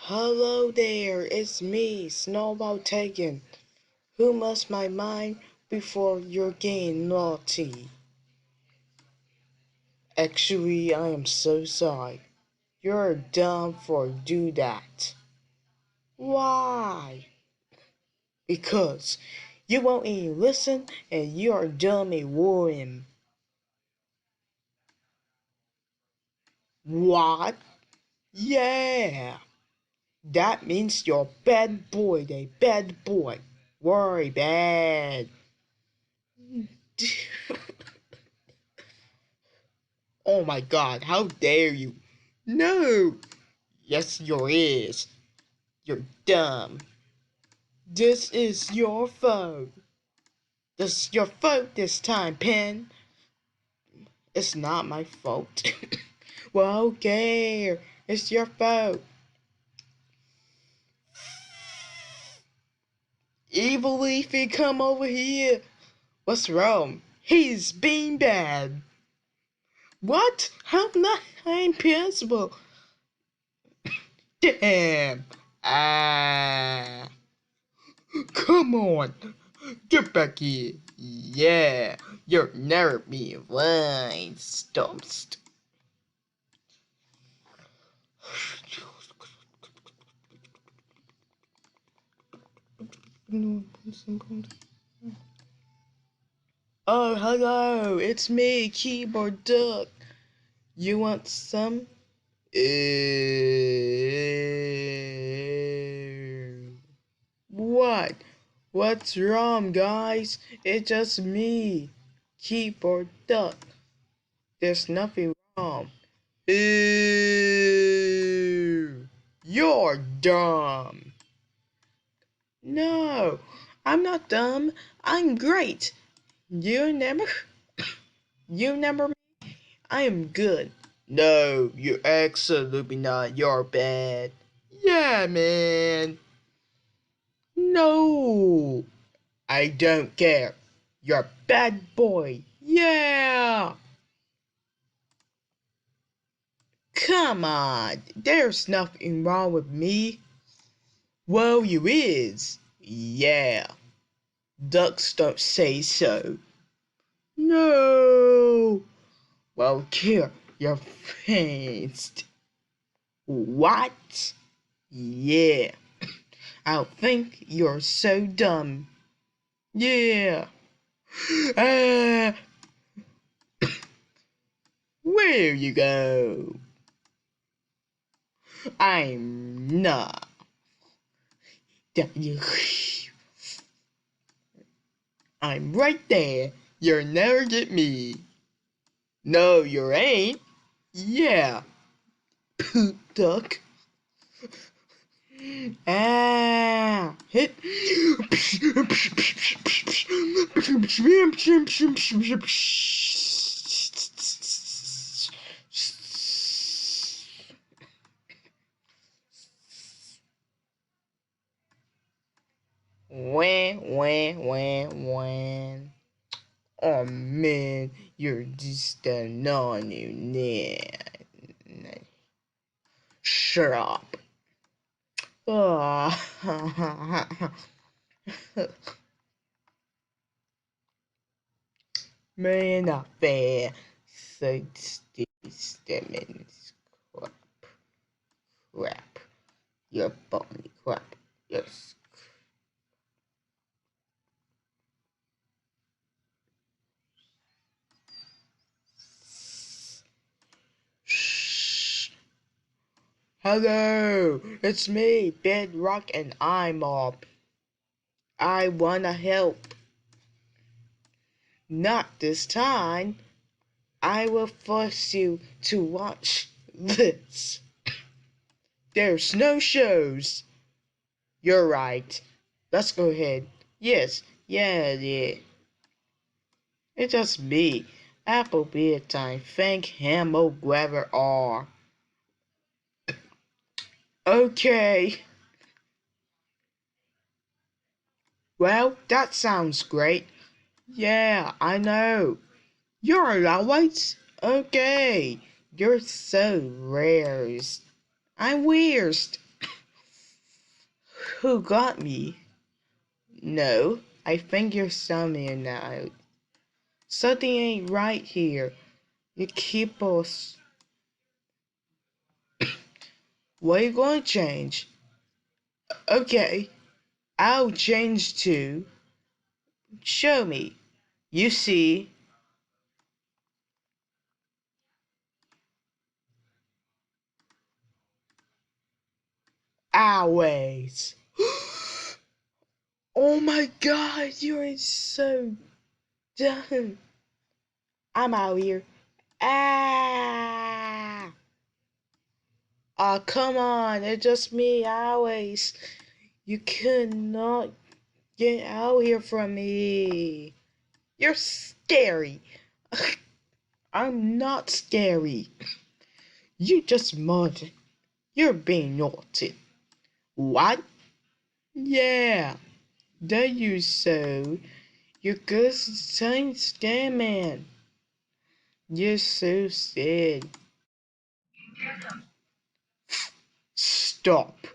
Hello there, it's me, Snowball Tegan. Who must my mind before you're getting naughty? Actually, I am so sorry. You're dumb for do that. Why? Because you won't even listen and you're dumb and worrying. What? Yeah. That means you're bad boy, a bad boy. Worry bad. Oh my god, how dare you! No! Yes, you is. You're dumb. This is your fault. This is your fault this time, Pen. It's not my fault. Well, okay. It's your fault. Evil Leafy, come over here. What's wrong? He's being bad. What? How not impossible? Damn. Ah. Come on. Get back here. Yeah. You're never be blind. Stop. Oh, hello. It's me, Keyboard Duck. You want some? What? What's wrong, guys? It's just me, Keyboard Duck. There's nothing wrong. Ew. You're dumb. No, I'm not dumb. I'm great. You never, you remember me? I am good. No, you're absolutely not. You're bad. Yeah, man. No, I don't care. You're a bad boy. Yeah. Come on. There's nothing wrong with me. Well, you is. Yeah. Ducks don't say so. No. Well, here, your face. What? Yeah. I think you're so dumb. Yeah. Ah. Where you go? I'm not. I'm right there. You'll never get me. No, you ain't. Yeah. Poop duck. Ah. Hit. When. Oh man, you're just a naughty. Shut up. Ah. Man, not fair. So stamens. Crap. You're bony crap. Yes. Shh. Hello, it's me, Bedrock, and I'm up. I wanna help. Not this time. I will force you to watch this. There's no shows. You're right. Let's go ahead. Yes, yeah. It's just me. Apple bedtime. Thank him, oh whoever are. Okay. Well, that sounds great. Yeah, I know. You're always okay. You're so rare. I'm weird. Who got me? No, I think you're somewhere now. Something ain't right here. You keep us. What are you going to change? Okay, I'll change too. Show me. You see. Always. Oh my god, you're so dumb. I'm out here. Ah! Oh, come on, it's just me, always. You cannot get out here from me. You're scary. I'm not scary. You just mud. You're being naughty. What? Yeah, that you so. You're good same scam man. You're so sad. Stop.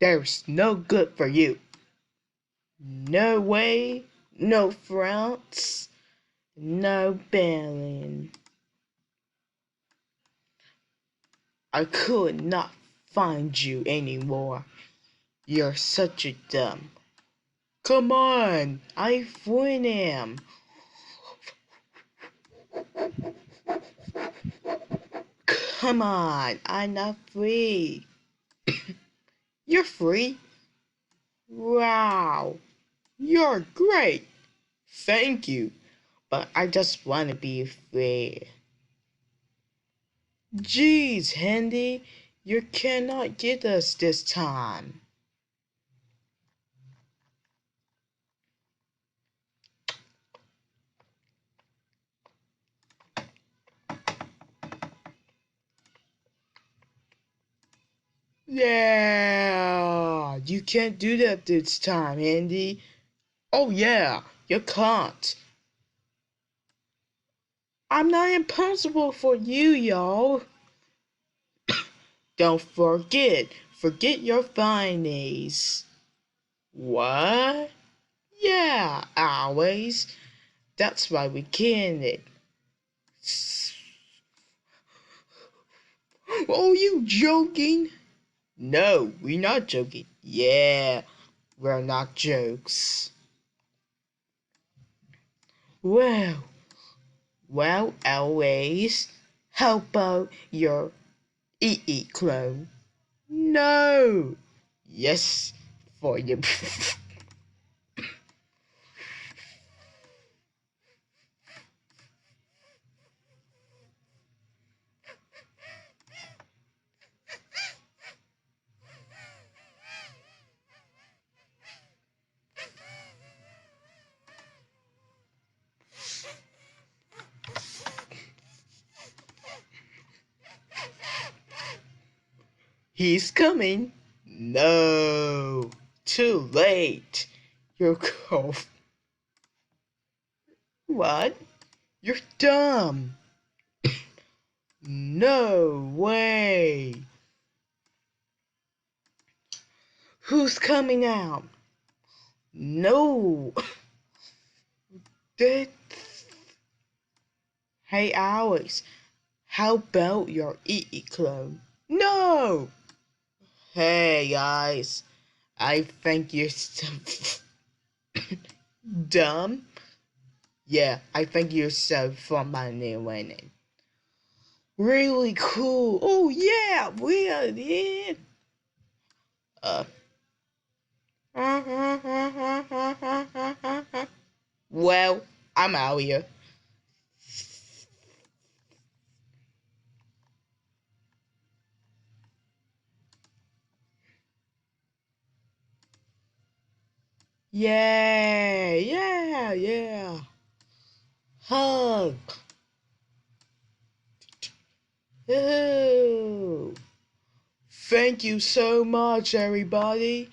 There's no good for you. No way, no France, no Berlin. I could not find you anymore. You're such a dumb. Come on, I win him. Come on, I'm not free. You're free? Wow, you're great. Thank you, but I just want to be free. Jeez, Handy, you cannot get us this time. Yeah, you can't do that this time, Andy. Oh yeah, you can't. I'm not impossible for you, y'all. Don't forget your findings. What? Yeah, always. That's why we can it. Oh, you joking? No, we're not joking. Yeah, we're not jokes. Well, always. How about your EE clone? No. Yes, for you. He's coming. No. Too late. You're cold. What? You're dumb. No way. Who's coming out? No. That. Hey, Alex. How about your EE clone? No. Hey, guys. I think you're so dumb. Yeah, I think you're so funny winning. Really cool. Oh yeah, we are in. Uh. Well, I'm out here. Yeah. Hug. Ooh. Thank you so much, everybody.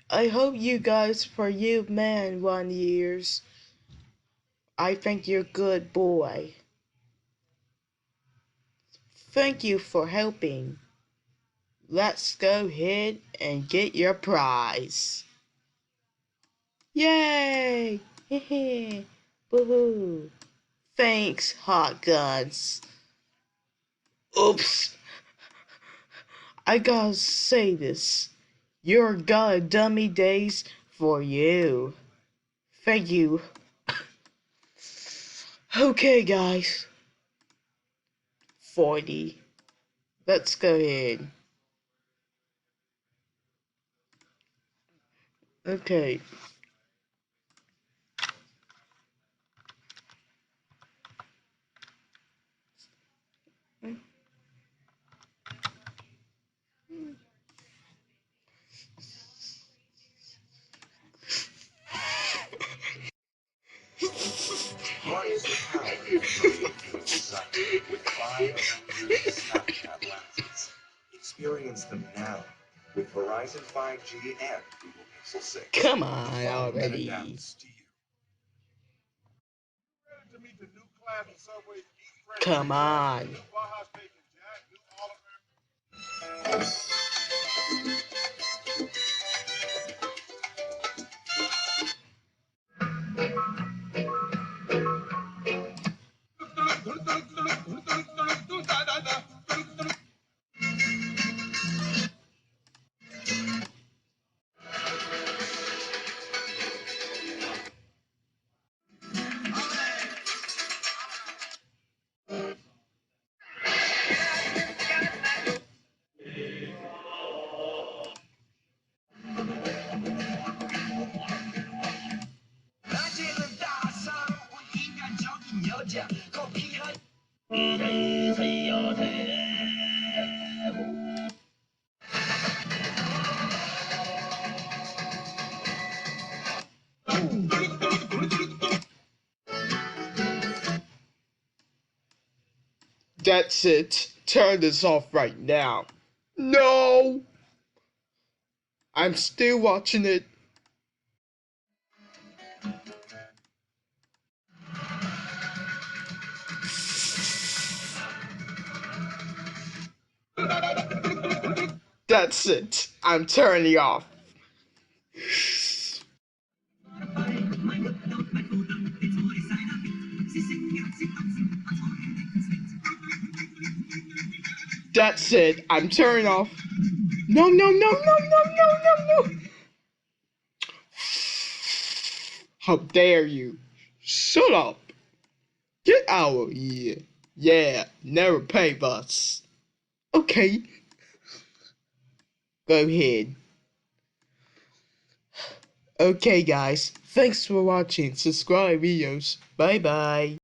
I hope you guys for you man 1 years. I think you're good boy. Thank you for helping. let's go ahead and get your prize. Yay! Hehe. Woohoo! Thanks, Hot Guns. Oops. I gotta say this. You're got dummy days for you. Thank you. Okay, guys. 40. Let's go ahead. Okay. What is the power of beautiful sight with 5 Avengers Snapchat lenses? Experience them now with Verizon 5G and Google Pixel 6. Come on already. Come on. That's it. Turn this off right now. No! I'm still watching it. That's it. I'm turning off. That's it. I'm turning off. No, no, no, no, no, no, no, no. How dare you? Shut up. Get out of here. Yeah, never pay us. Okay. Go ahead. Okay, guys. Thanks for watching. Subscribe videos. Bye bye.